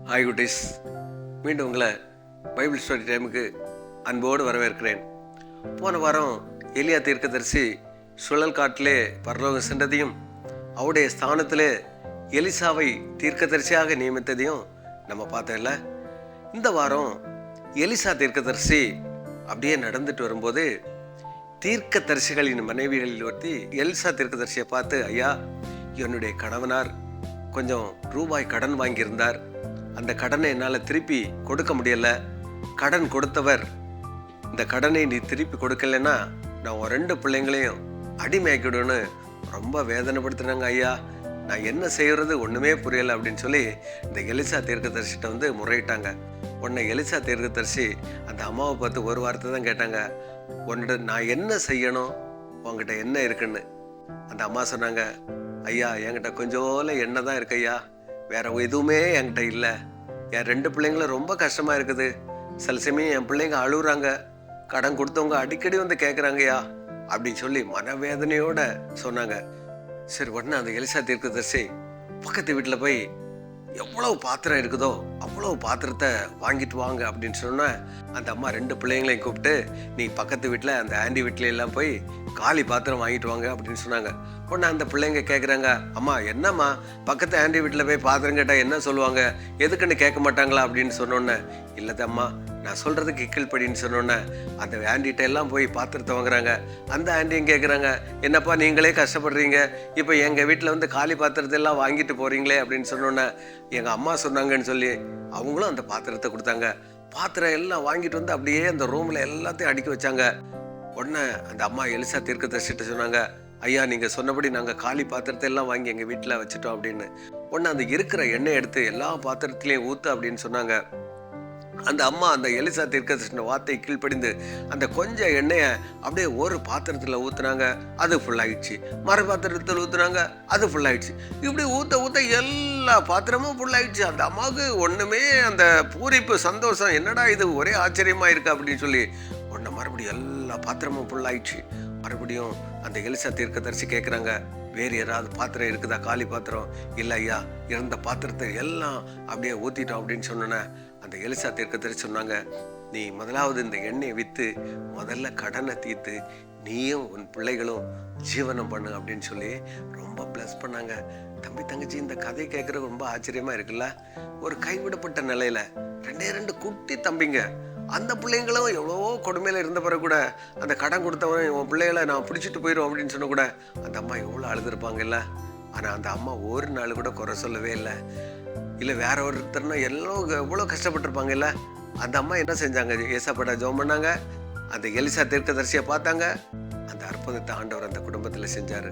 Hi குட்டீஸ், மீண்டும் உங்களை பைபிள் ஸ்டோரி டைமுக்கு அன்போடு வரவேற்கிறேன். போன வாரம் எலியா தீர்க்கதரிசி சுழல் காட்டிலே பரலோகம் சென்றதையும் அவருடைய ஸ்தானத்திலே எலிசாவை தீர்க்கதரிசியாக நியமித்ததையும் நம்ம பார்த்தோம்ல. இந்த வாரம் எலிசா தீர்க்கதரிசி அப்படியே நடந்துட்டு வரும்போது தீர்க்கதரிசிகளின் மனைவிகளில் ஒருத்தி எலிசா தீர்க்கதரிசியை பார்த்து, ஐயா, என்னுடைய கணவனார் கொஞ்சம் ரூபாய் கடன் வாங்கியிருந்தார், அந்த கடனை என்னால் திருப்பி கொடுக்க முடியலை. கடன் கொடுத்தவர் இந்த கடனை நீ திருப்பி கொடுக்கலன்னா நான் 2 பிள்ளைங்களையும் அடிமையாக்கிடுவேன்னு ரொம்ப வேதனைப்படுத்துனாங்க. ஐயா, நான் என்ன செய்கிறது ஒன்றுமே புரியலை அப்படின்னு சொல்லி இந்த எலிசா தீர்க்கதரிசிட்ட முறையிட்டாங்க. உன்னை எலிசா தீர்க்கதரிசி அந்த அம்மாவை பார்த்து ஒரு வார்த்தை தான் கேட்டாங்க, உன்கிட்ட நான் என்ன செய்யணும், உங்ககிட்ட என்ன இருக்குன்னு. அந்த அம்மா சொன்னாங்க, ஐயா, என்கிட்ட கொஞ்சோல எண்ணெய் தான் இருக்கு ஐயா, வேற எதுவுமே என்கிட்ட இல்லை. என் 2 பிள்ளைங்களும் ரொம்ப கஷ்டமா இருக்குது. சில சமயம் என் பிள்ளைங்க அழுகுறாங்க, கடன் கொடுத்தவங்க அடிக்கடி கேட்குறாங்கய்யா அப்படின்னு சொல்லி மனவேதனையோட சொன்னாங்க. சரி, உடனே அந்த எலிசா தீர்க்கதரிசி பக்கத்து வீட்டில் போய் எவ்வளவு பாத்திரம் இருக்குதோ அவ்வளவு பாத்திரத்தை வாங்கிட்டு வாங்க அப்படின்னு சொன்ன அந்த அம்மா 2 பிள்ளைங்களையும் கூப்பிட்டு, நீ பக்கத்து வீட்டில் அந்த ஆண்டி வீட்டில எல்லாம் போய் காலி பாத்திரம் வாங்கிட்டு வாங்க அப்படின்னு சொன்னாங்க. உடனே அந்த பிள்ளைங்க கேட்குறாங்க, அம்மா என்னம்மா பக்கத்து ஆண்டி வீட்டில் போய் பாத்திரம் கேட்டால் என்ன சொல்லுவாங்க, எதுக்குன்னு கேட்க மாட்டாங்களா அப்படின்னு சொன்னோன்னே, இல்லதம்மா நான் சொல்கிறதுக்கு கீழ்ப்படின்னு சொன்னோன்னே அந்த ஆண்டிகிட்ட எல்லாம் போய் பாத்திரத்தை வாங்குறாங்க. அந்த ஆண்டியும் கேட்குறாங்க, என்னப்பா நீங்களே கஷ்டப்படுறீங்க, இப்போ எங்கள் வீட்டில் காலி பாத்திரத்தை எல்லாம் வாங்கிட்டு போகிறீங்களே அப்படின்னு சொன்னோன்னே எங்கள் அம்மா சொன்னாங்கன்னு சொல்லி அவங்களும் அந்த பாத்திரத்தை கொடுத்தாங்க. பாத்திரம் எல்லாம் வாங்கிட்டு அப்படியே அந்த ரூமில் எல்லாத்தையும் அடுக்கி வச்சாங்க. உடனே அந்த அம்மா எலிசா தீர்க்கதரிசிட்ட சொன்னாங்க, ஐயா, நீங்கள் சொன்னபடி நாங்கள் காலி பாத்திரத்தை எல்லாம் வாங்கி எங்கள் வீட்டில் வச்சுட்டோம் அப்படின்னு. உடனே அந்த இருக்கிற எண்ணெய் எடுத்து எல்லா பாத்திரத்திலையும் ஊற்று அப்படின்னு சொன்னாங்க. அந்த அம்மா அந்த எலிசா தீர்க்கதரிசியோட வார்த்தை கீழ்ப்படிந்து அந்த கொஞ்சம் எண்ணெயை அப்படியே ஒரு பாத்திரத்தில் ஊற்றுனாங்க, அது ஃபுல்லாகிடுச்சு. மறு பாத்திரத்தில் ஊற்றுனாங்க, அது ஃபுல்லாகிடுச்சு. இப்படி ஊற்ற ஊற்ற எல்லா பாத்திரமும் ஃபுல்லாகிடுச்சு. அந்த அம்மாவுக்கு ஒன்றுமே அந்த பூரிப்பு சந்தோஷம், என்னடா இது ஒரே ஆச்சரியமாக இருக்கு அப்படின்னு சொல்லி உடனே மறுபடியும் எல்லா பாத்திரமும் ஃபுல்லாகிடுச்சு. மறுபடியும் அந்த எலிசா தீர்க்கதரிசி கேட்குறாங்க, வேறு யாராவது பாத்திரம் இருக்குதா, காலி பாத்திரம்? இல்லை ஐயா, இருந்த பாத்திரத்தை எல்லாம் அப்படியே ஊற்றிட்டோம் அப்படின்னு சொன்னோன்னே அந்த எலிசா தீர்க்கதரிசி சொன்னாங்க, நீ முதலாவது இந்த எண்ணெயை விற்று முதல்ல கடனை தீர்த்து நீயும் உன் பிள்ளைகளும் ஜீவனம் பண்ணு அப்படின்னு சொல்லி ரொம்ப ப்ளஸ் பண்ணாங்க. தம்பி தங்கச்சி, இந்த கதை கேட்குறது ரொம்ப ஆச்சரியமா இருக்குல்ல. ஒரு கைவிடப்பட்ட நிலையில 2 குட்டி தம்பிங்க, அந்த பிள்ளைங்களும் எவ்வளவோ கொடுமையில இருந்த பிறகு கூட அந்த கடன் கொடுத்தவன் உன் பிள்ளைகளை நான் பிடிச்சிட்டு போயிடும் அப்படின்னு சொன்ன கூட அந்த அம்மா எவ்வளோ அழுதுருப்பாங்கல்ல. ஆனால் அந்த அம்மா ஒரு நாள் கூட குறை சொல்லவே இல்லை. இல்லை வேற ஒருத்தர்னா எவ்வளோ கஷ்டப்பட்டிருப்பாங்கல்ல. அந்த அம்மா என்ன செஞ்சாங்க, ஏசப்பட ஜெபம் பண்ணாங்க, அந்த எலிசா தீர்க்கதரிசியை பார்த்தாங்க, அந்த அற்புதத்தை ஆண்டவர் அந்த குடும்பத்தில் செஞ்சாரு.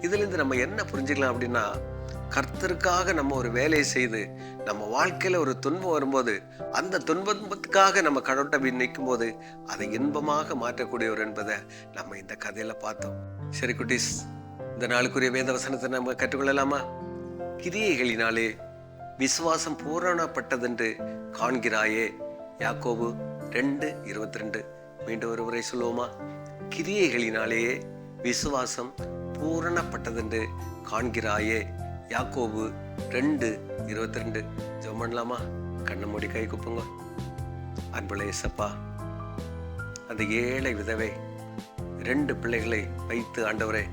இதுலேருந்து நம்ம என்ன புரிஞ்சுக்கலாம் அப்படின்னா, கர்த்தருக்காக நம்ம ஒரு வேலையை செய்து நம்ம வாழ்க்கையில ஒரு துன்பம் வரும்போது அந்த துன்பத்துக்காக நம்ம கடவுட்டை நிற்கும் போது அதை இன்பமாக மாற்றக்கூடியவர் என்பதை நம்ம இந்த கதையில பார்த்தோம். சரி குட்டீஸ், இந்த நாளுக்குரிய வேத வசனத்தை நம்ம கற்றுக்கொள்ளலாமா? கிரியைகளினாலே விசுவாசம் பூரணப்பட்டதென்று காண்கிறாயே, யாக்கோபு 2:22. மீண்டும் ஒரு முறை சொல்லுவோமா? கிரியைகளினாலேயே விசுவாசம் பூரணப்பட்டதென்று காண்கிறாயே, யாக்கோபு 2:22. ஜெபம் பண்ணலாமா? கண்ணை மூடி கை குப்புங்க. அன்புள்ள இயேசப்பா, அந்த ஏழை விதவை 2 பிள்ளைகளை வைத்து ஆண்டவரே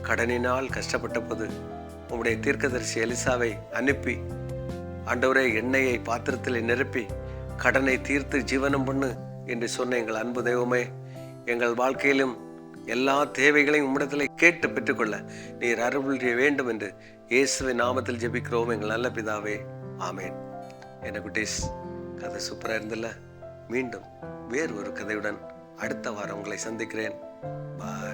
கடனினால் கஷ்டப்பட்ட போது உம்முடைய தீர்க்கதரிசி எலிசாவை அனுப்பி ஆண்டவரே எண்ணெயை பாத்திரத்தில் நிரப்பி கடனை தீர்த்து ஜீவனம் பண்ணு என்று சொன்ன எங்கள் அன்பு தெய்வமே, எங்கள் வாழ்க்கையிலும் எல்லா தேவைகளையும் உம்மிடத்தில் கேட்டு பெற்றுக்கொள்ள நீர் அருள் செய்ய வேண்டும் என்று இயேசுவின் நாமத்தில் ஜெபிக்கிறோம் எங்கள் நல்ல பிதாவே, ஆமேன். என்ன குட்டீஸ், கதை சூப்பராக இருந்தில்ல? மீண்டும் வேறு ஒரு கதையுடன் அடுத்த வாரம் உங்களை சந்திக்கிறேன். பாய்.